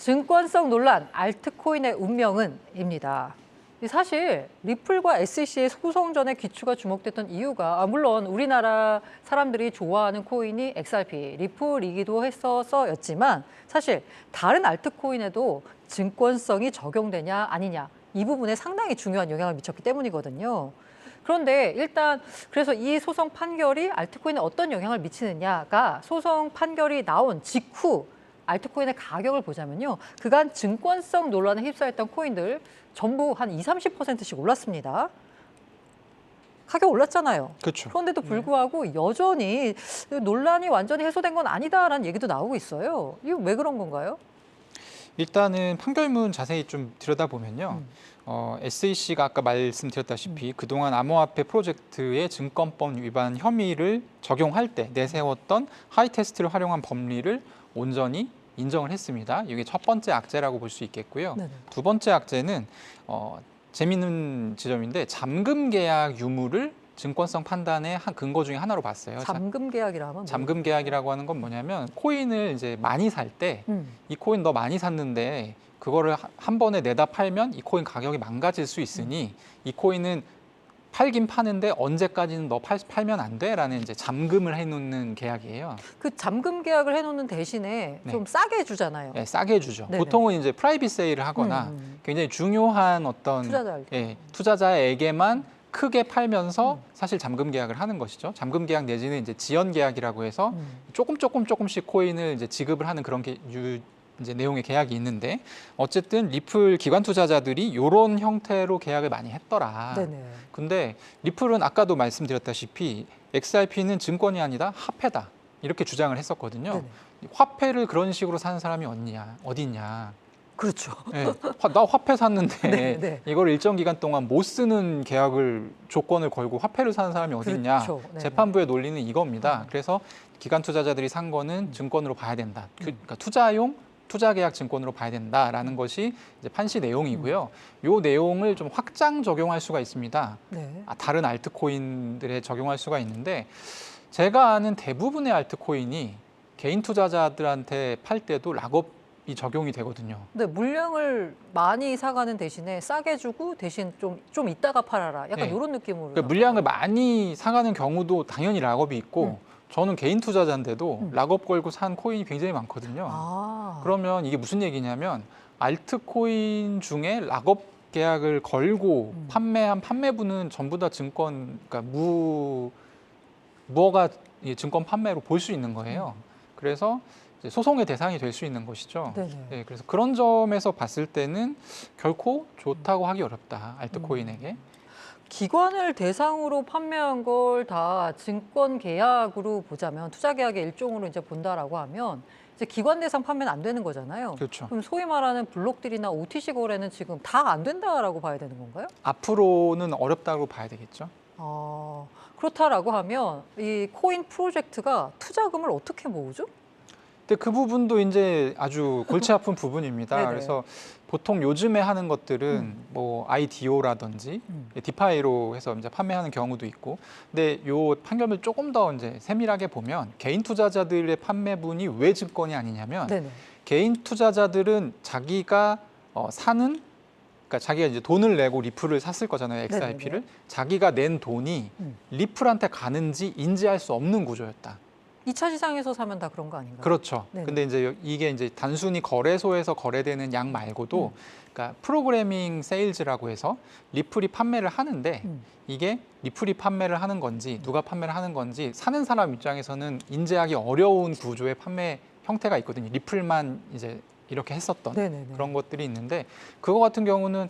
증권성 논란, 알트코인의 운명은입니다. 사실 리플과 SEC의 소송전의 귀추가 주목됐던 이유가 물론 우리나라 사람들이 좋아하는 코인이 XRP, 리플이기도 했어서였지만 사실 다른 알트코인에도 증권성이 적용되냐 아니냐 이 부분에 상당히 중요한 영향을 미쳤기 때문이거든요. 그런데 일단 그래서 이 소송 판결이 알트코인에 어떤 영향을 미치느냐가 소송 판결이 나온 직후 알트코인의 가격을 보자면요. 그간 증권성 논란에 휩싸였던 코인들 전부 한 20~30%씩 올랐습니다. 가격 올랐잖아요. 그렇죠. 그런데도 불구하고 여전히 논란이 완전히 해소된 건 아니다라는 얘기도 나오고 있어요. 이거 왜 그런 건가요? 일단은 판결문 자세히 좀 들여다보면요. SEC가 아까 말씀드렸다시피 그동안 암호화폐 프로젝트의 증권법 위반 혐의를 적용할 때 내세웠던 하이테스트를 활용한 법리를 온전히 인정을 했습니다. 이게 첫 번째 악재라고 볼 수 있겠고요. 네네. 두 번째 악재는 재미있는 지점인데 잠금 계약 유무를 증권성 판단의 한 근거 중에 하나로 봤어요. 잠금 계약이라 하면 잠금 계약이라고 하는 건 뭐냐면 코인을 이제 많이 살 때 이 코인 너 많이 샀는데 그거를 한 번에 내다 팔면 이 코인 가격이 망가질 수 있으니 이 코인은 팔긴 파는데 언제까지는 너 팔면 안 돼라는 이제 잠금을 해놓는 계약이에요. 그 잠금 계약을 해놓는 대신에 네. 좀 싸게 주잖아요. 네, 싸게 주죠. 네네. 보통은 이제 프라이빗 세일을 하거나 굉장히 중요한 어떤 투자자에게만 크게 팔면서 사실 잠금 계약을 하는 것이죠. 잠금 계약 내지는 이제 지연 계약이라고 해서 조금씩 코인을 이제 지급을 하는 그런 이제 내용의 계약이 있는데 어쨌든 리플 기관 투자자들이 이런 형태로 계약을 많이 했더라. 네네. 근데 리플은 아까도 말씀드렸다시피 XRP는 증권이 아니다 화폐다 이렇게 주장을 했었거든요. 네네. 화폐를 그런 식으로 사는 사람이 어딨냐. 그렇죠. 네, 나 화폐 샀는데 네, 네. 이걸 일정 기간 동안 못 쓰는 계약을 조건을 걸고 화폐를 사는 사람이 어딨냐. 그렇죠. 네, 재판부의 논리는 이겁니다. 그래서 기관 투자자들이 산 거는 증권으로 봐야 된다. 그러니까 투자 계약 증권으로 봐야 된다라는 것이 이제 판시 내용이고요. 이 내용을 좀 확장 적용할 수가 있습니다. 네. 다른 알트코인들에 적용할 수가 있는데 제가 아는 대부분의 알트코인이 개인 투자자들한테 팔 때도 락업이 적용이 되거든요. 근데 물량을 많이 사가는 대신에 싸게 주고 대신 좀 이따가 팔아라. 약간 네. 이런 느낌으로. 그러니까 물량을 많이 사가는 경우도 당연히 락업이 있고 저는 개인 투자자인데도 락업 걸고 산 코인이 굉장히 많거든요. 그러면 이게 무슨 얘기냐면 알트코인 중에 락업 계약을 걸고 판매한 판매분은 전부 다 증권, 그러니까 무허가 증권 판매로 볼 수 있는 거예요. 그래서 이제 소송의 대상이 될 수 있는 것이죠. 네, 그래서 그런 점에서 봤을 때는 결코 좋다고 하기 어렵다, 알트코인에게. 기관을 대상으로 판매한 걸 다 증권 계약으로 보자면 투자 계약의 일종으로 이제 본다라고 하면 이제 기관 대상 판매는 안 되는 거잖아요. 그렇죠. 그럼 소위 말하는 블록딜이나 OTC 거래는 지금 다 안 된다라고 봐야 되는 건가요? 앞으로는 어렵다고 봐야 되겠죠. 그렇다라고 하면 이 코인 프로젝트가 투자금을 어떻게 모으죠? 근데 그 부분도 이제 아주 골치 아픈 부분입니다. 네네. 그래서 보통 요즘에 하는 것들은 뭐 IDO라든지 디파이로 해서 이제 판매하는 경우도 있고, 근데 요 판결을 조금 더 이제 세밀하게 보면 개인 투자자들의 판매분이 왜 증권이 아니냐면 네네. 개인 투자자들은 자기가 그러니까 자기가 이제 돈을 내고 리플을 샀을 거잖아요, XRP를. 네네네. 자기가 낸 돈이 리플한테 가는지 인지할 수 없는 구조였다. 2차 시장에서 사면 다 그런 거 아닌가요? 그렇죠. 네네. 근데 이제 이게 이제 단순히 거래소에서 거래되는 양 말고도 그러니까 프로그래밍 세일즈라고 해서 리플이 판매를 하는데 이게 리플이 판매를 하는 건지 누가 판매를 하는 건지 사는 사람 입장에서는 인지하기 어려운 구조의 판매 형태가 있거든요. 리플만 이제 이렇게 했었던 네네네. 그런 것들이 있는데 그거 같은 경우는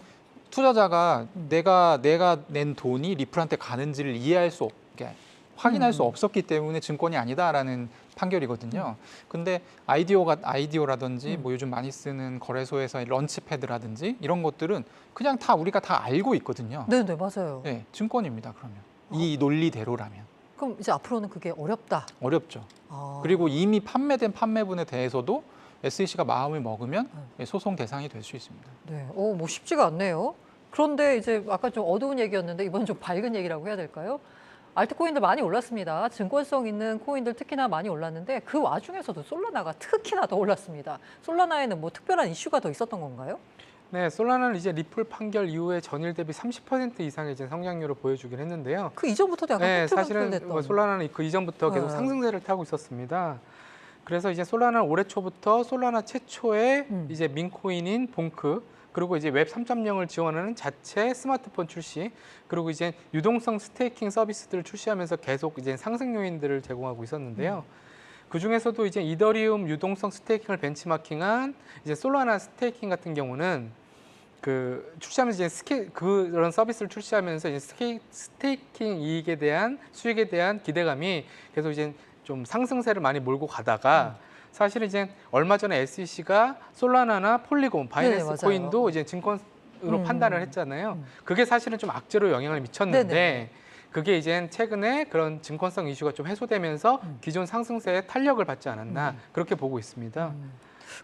투자자가 내가 낸 돈이 리플한테 가는지를 이해할 수 없게 확인할 수 없었기 때문에 증권이 아니다라는 판결이거든요. 근데 아이디오라든지 뭐 요즘 많이 쓰는 거래소에서의 런치패드라든지 이런 것들은 그냥 다 우리가 다 알고 있거든요. 네네, 맞아요. 네, 증권입니다. 그러면 이 논리대로라면 그럼 이제 앞으로는 그게 어렵다. 어렵죠. 그리고 이미 판매된 판매분에 대해서도 SEC가 마음을 먹으면 소송 대상이 될 수 있습니다. 네, 뭐 쉽지가 않네요. 그런데 이제 아까 좀 어두운 얘기였는데 이번 좀 밝은 얘기라고 해야 될까요? 알트코인들 많이 올랐습니다. 증권성 있는 코인들 특히나 많이 올랐는데 그 와중에서도 솔라나가 특히나 더 올랐습니다. 솔라나에는 뭐 특별한 이슈가 더 있었던 건가요? 네, 솔라나는 이제 리플 판결 이후에 전일 대비 30% 이상의 이제 성장률을 보여주긴 했는데요. 그 이전부터도 약간 네, 꿈틀꿈틀 사실은 됐던. 솔라나는 그 이전부터 계속 네. 상승세를 타고 있었습니다. 그래서 이제 솔라나는 올해 초부터 솔라나 최초의 이제 민코인인 봉크, 그리고 이제 웹 3.0을 지원하는 자체 스마트폰 출시, 그리고 이제 유동성 스테이킹 서비스들을 출시하면서 계속 이제 상승 요인들을 제공하고 있었는데요. 그 중에서도 이제 이더리움 유동성 스테이킹을 벤치마킹한 이제 솔라나 스테이킹 같은 경우는 그 출시하면서 이제 그런 서비스를 출시하면서 이제 스테이킹 이익에 대한 수익에 대한 기대감이 계속 이제 좀 상승세를 많이 몰고 가다가 사실 이제 얼마 전에 SEC가 솔라나나 폴리곤, 바이낸스 맞아요. 코인도 이제 증권으로 판단을 했잖아요. 그게 사실은 좀 악재로 영향을 미쳤는데 네네. 그게 이제 최근에 그런 증권성 이슈가 좀 해소되면서 기존 상승세에 탄력을 받지 않았나 그렇게 보고 있습니다.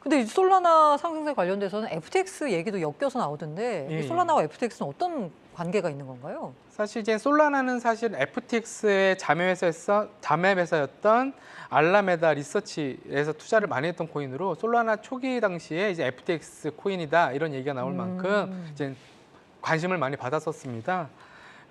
근데 이 솔라나 상승세 관련돼서는 FTX 얘기도 엮여서 나오던데 예, 이 솔라나와 FTX는 어떤 관계가 있는 건가요? 사실 이제 솔라나는 사실 FTX의 자매회사였던 알라메다 리서치에서 투자를 많이 했던 코인으로 솔라나 초기 당시에 이제 FTX 코인이다 이런 얘기가 나올 만큼 이제 관심을 많이 받았었습니다.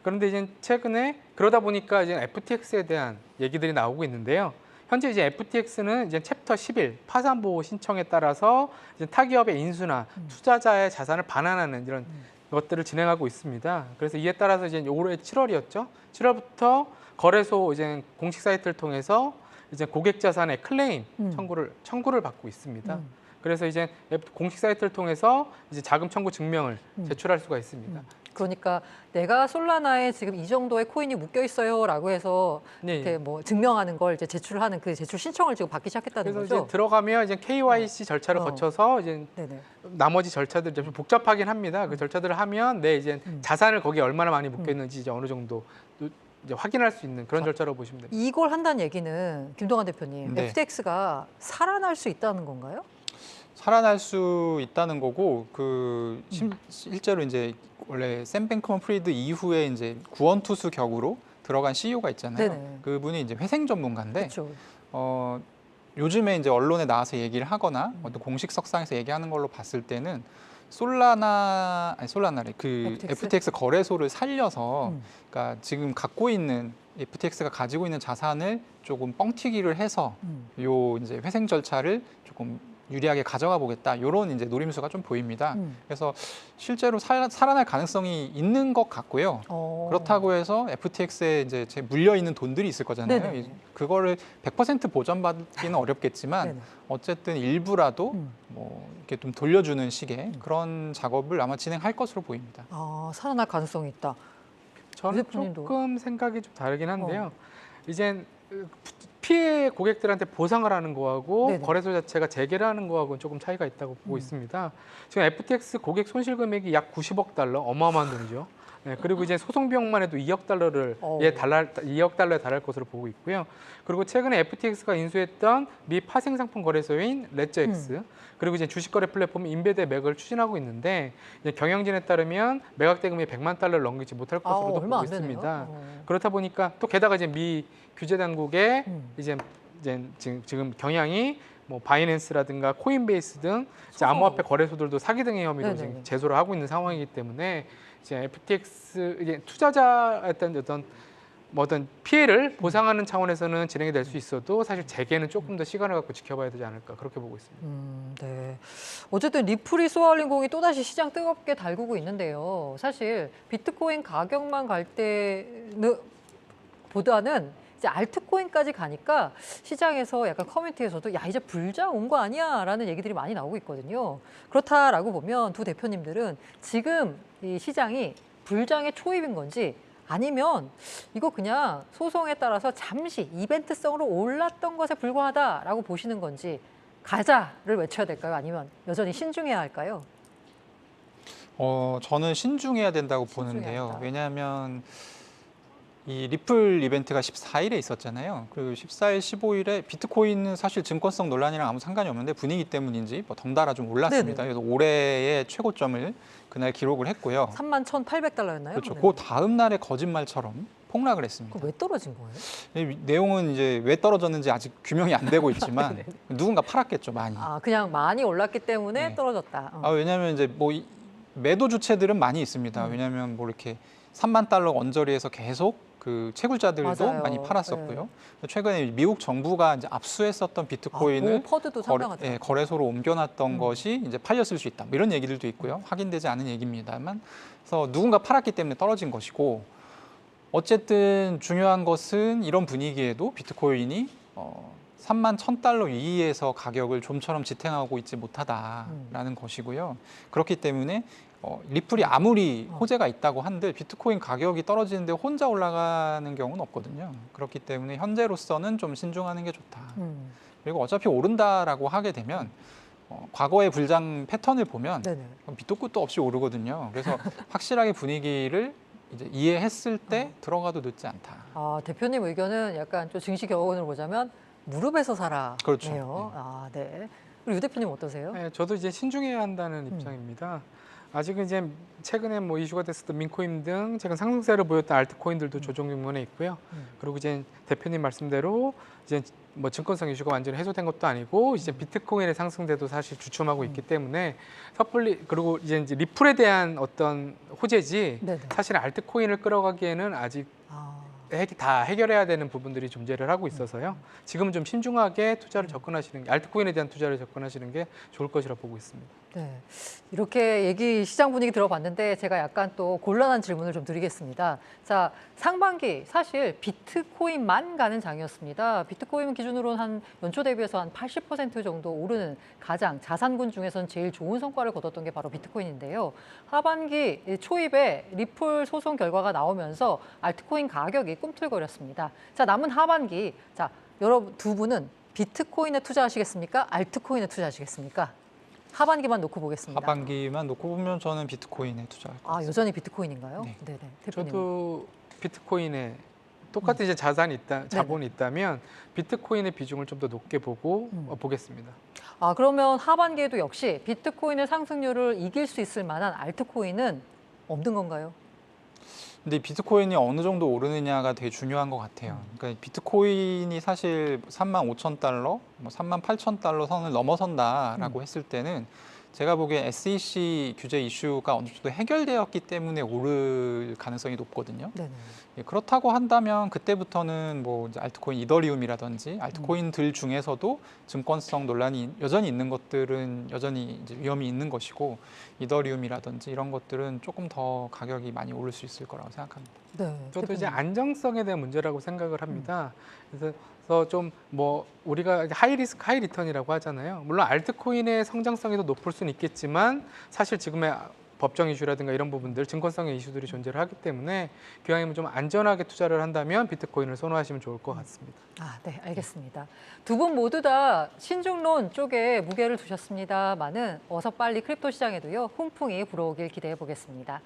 그런데 이제 최근에 그러다 보니까 이제 FTX에 대한 얘기들이 나오고 있는데요. 현재 이제 FTX는 이제 챕터 11 파산 보호 신청에 따라서 이제 타기업의 인수나 투자자의 자산을 반환하는 이런 것들을 진행하고 있습니다. 그래서 이에 따라서 이제 올해 7월이었죠. 7월부터 거래소 이제 공식 사이트를 통해서 이제 고객 자산의 클레임 청구를 받고 있습니다. 그래서 이제 공식 사이트를 통해서 이제 자금 청구 증명을 제출할 수가 있습니다. 그러니까 내가 솔라나에 지금 이 정도의 코인이 묶여 있어요라고 해서 네, 이렇게 뭐 증명하는 걸 이제 제출하는 그 제출 신청을 지금 받기 시작했다는 그래서 거죠. 이제 들어가면 이제 KYC 절차를 거쳐서 이제 네네. 나머지 절차들이 좀 복잡하긴 합니다. 그 절차들을 하면 내 이제 자산을 거기에 얼마나 많이 묶여 있는지 이제 어느 정도 이제 확인할 수 있는 그런 절차로 보시면 됩니다. 이걸 한다는 얘기는 김동완 대표님, 네. FTX가 살아날 수 있다는 건가요? 살아날 수 있다는 거고 실제로 이제 원래 샘 뱅크먼 프리드 이후에 이제 구원투수 격으로 들어간 CEO가 있잖아요. 네네. 그분이 이제 회생 전문가인데 그렇죠. 요즘에 이제 언론에 나와서 얘기를 하거나 어떤 공식 석상에서 얘기하는 걸로 봤을 때는 솔라나래 그 FTX 거래소를 살려서 그러니까 지금 갖고 있는 FTX가 가지고 있는 자산을 조금 뻥튀기를 해서 요 이제 회생 절차를 조금 유리하게 가져가 보겠다. 이런 이제 노림수가 좀 보입니다. 그래서 실제로 살아날 가능성이 있는 것 같고요. 그렇다고 해서 FTX에 이제 물려 있는 돈들이 있을 거잖아요. 네네. 그거를 100% 보전받기는 어렵겠지만 네네. 어쨌든 일부라도 뭐 이렇게 좀 돌려주는 식의 그런 작업을 아마 진행할 것으로 보입니다. 살아날 가능성이 있다. 저는 대표님도. 조금 생각이 좀 다르긴 한데요. 이제 피해 고객들한테 보상을 하는 거하고 네네. 거래소 자체가 재개를 하는 거하고는 조금 차이가 있다고 보고 있습니다. 지금 FTX 고객 손실 금액이 약 90억 달러, 어마어마한 돈이죠. 네, 그리고 이제 소송 비용만 해도 2억 달러에 달할 것으로 보고 있고요. 그리고 최근에 FTX가 인수했던 미 파생 상품 거래소인 레저엑스, 그리고 이제 주식 거래 플랫폼 인베드 맥을 추진하고 있는데 이제 경영진에 따르면 매각 대금이 100만 달러를 넘기지 못할 것으로도 얼마 보고 안 되네요. 있습니다. 그렇다 보니까 또 게다가 이제 미 규제 당국의 이제 지금 경향이 뭐 바이낸스라든가 코인베이스 등 이제 암호화폐 거래소들도 사기 등의 혐의로 지금 제소를 하고 있는 상황이기 때문에 이제 FTX 이게 투자자의 어떤 피해를 보상하는 차원에서는 진행이 될 수 있어도 사실 재개는 조금 더 시간을 갖고 지켜봐야 되지 않을까 그렇게 보고 있습니다. 네. 어쨌든 리플이 쏘아올린 공이 또다시 시장 뜨겁게 달구고 있는데요. 사실 비트코인 가격만 갈 때는 보다는 이제 알트코인까지 가니까 시장에서 약간 커뮤니티에서도 야 이제 불장 온 거 아니야 라는 얘기들이 많이 나오고 있거든요. 그렇다라고 보면 두 대표님들은 지금 이 시장이 불장의 초입인 건지 아니면 이거 그냥 소송에 따라서 잠시 이벤트성으로 올랐던 것에 불과하다라고 보시는 건지 가자를 외쳐야 될까요? 아니면 여전히 신중해야 할까요? 저는 신중해야 된다고 보는데요. 왜냐하면 이 리플 이벤트가 14일에 있었잖아요. 그리고 14일, 15일에 비트코인은 사실 증권성 논란이랑 아무 상관이 없는데 분위기 때문인지 뭐 덩달아 좀 올랐습니다. 그래서 올해의 최고점을 그날 기록을 했고요. 31,800달러였나요? 그렇죠. 그 다음 날에 거짓말처럼 폭락을 했습니다. 그럼 왜 떨어진 거예요? 이 내용은 이제 왜 떨어졌는지 아직 규명이 안 되고 있지만 누군가 팔았겠죠, 많이. 아, 그냥 많이 올랐기 때문에 네. 떨어졌다. 왜냐하면 이제 뭐 매도 주체들은 많이 있습니다. 왜냐하면 뭐 이렇게 3만 달러 언저리에서 계속 그 채굴자들도 맞아요. 많이 팔았었고요. 최근에 미국 정부가 이제 압수했었던 비트코인을 퍼드도 상당하죠. 거래소로 옮겨놨던 것이 이제 팔렸을 수 있다. 뭐 이런 얘기들도 있고요. 확인되지 않은 얘기입니다만, 그래서 누군가 팔았기 때문에 떨어진 것이고, 어쨌든 중요한 것은 이런 분위기에도 비트코인이 3만 1,000달러 이하에서 가격을 좀처럼 지탱하고 있지 못하다라는 것이고요. 그렇기 때문에 리플이 아무리 호재가 있다고 한들 비트코인 가격이 떨어지는데 혼자 올라가는 경우는 없거든요. 그렇기 때문에 현재로서는 좀 신중하는 게 좋다. 그리고 어차피 오른다라고 하게 되면 과거의 불장 패턴을 보면 밑도 끝도 없이 오르거든요. 그래서 확실하게 분위기를 이제 이해했을 때 들어가도 늦지 않다. 대표님 의견은 약간 좀 증시 격언을 보자면 무릎에서 살아. 그렇죠. 네요. 네. 그리고 유 대표님 어떠세요? 네, 저도 이제 신중해야 한다는 입장입니다. 아직은 이제 최근에 뭐 이슈가 됐었던 민코인 등 최근 상승세를 보였던 알트코인들도 조정 국면에 있고요. 그리고 이제 대표님 말씀대로 이제 뭐 증권성 이슈가 완전히 해소된 것도 아니고 이제 비트코인의 상승세도 사실 주춤하고 있기 때문에 섣불리 그리고 이제 리플에 대한 어떤 호재지 사실 알트코인을 끌어가기에는 아직 다 해결해야 되는 부분들이 존재를 하고 있어서요. 지금은 좀 신중하게 투자를 접근하시는 게 알트코인에 대한 투자를 접근하시는 게 좋을 것이라 보고 있습니다. 네, 이렇게 시장 분위기 들어봤는데 제가 약간 또 곤란한 질문을 좀 드리겠습니다. 자, 상반기 사실 비트코인만 가는 장이었습니다. 비트코인 기준으로는 한 연초 대비해서 한 80% 정도 오르는 가장 자산군 중에서는 제일 좋은 성과를 거뒀던 게 바로 비트코인인데요. 하반기 초입에 리플 소송 결과가 나오면서 알트코인 가격이 꿈틀거렸습니다. 자, 남은 하반기, 자, 여러분 두 분은 비트코인에 투자하시겠습니까? 알트코인에 투자하시겠습니까? 하반기만 놓고 보겠습니다. 하반기만 놓고 보면 저는 비트코인에 투자할 것 같습니다. 여전히 비트코인인가요? 네. 네네. 대표님. 저도 비트코인에 똑같은 이제 자본이 있다면 비트코인의 비중을 좀 더 높게 보고 보겠습니다. 그러면 하반기에도 역시 비트코인의 상승률을 이길 수 있을 만한 알트코인은 없는 건가요? 근데 비트코인이 어느 정도 오르느냐가 되게 중요한 것 같아요. 그러니까 비트코인이 사실 35,000달러, 뭐 38,000달러 선을 넘어선다라고 했을 때는 제가 보기에 SEC 규제 이슈가 어느 정도 해결되었기 때문에 오를 가능성이 높거든요. 네네. 그렇다고 한다면 그때부터는 뭐 이제 알트코인 이더리움이라든지 알트코인들 중에서도 증권성 논란이 여전히 있는 것들은 여전히 이제 위험이 있는 것이고 이더리움이라든지 이런 것들은 조금 더 가격이 많이 오를 수 있을 거라고 생각합니다. 네. 저도 이제 안정성에 대한 문제라고 생각을 합니다. 그래서 좀 뭐 우리가 하이 리스크 하이 리턴이라고 하잖아요. 물론 알트코인의 성장성이 더 높을 수는 있겠지만 사실 지금의 법정 이슈라든가 이런 부분들, 증권성의 이슈들이 존재를 하기 때문에 기왕이면 좀 안전하게 투자를 한다면 비트코인을 선호하시면 좋을 것 같습니다. 네, 알겠습니다. 두 분 모두 다 신중론 쪽에 무게를 두셨습니다만은 어서 빨리 크립토 시장에도요 훈풍이 불어오길 기대해 보겠습니다.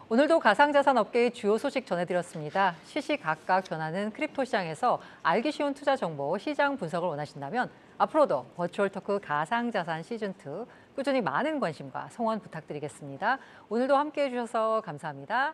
오늘도 가상자산 업계의 주요 소식 전해드렸습니다. 시시각각 변하는 크립토 시장에서 알기 쉬운 투자 정보, 시장 분석을 원하신다면 앞으로도 버추얼 토크 가상자산 시즌2 꾸준히 많은 관심과 성원 부탁드리겠습니다. 오늘도 함께해 주셔서 감사합니다.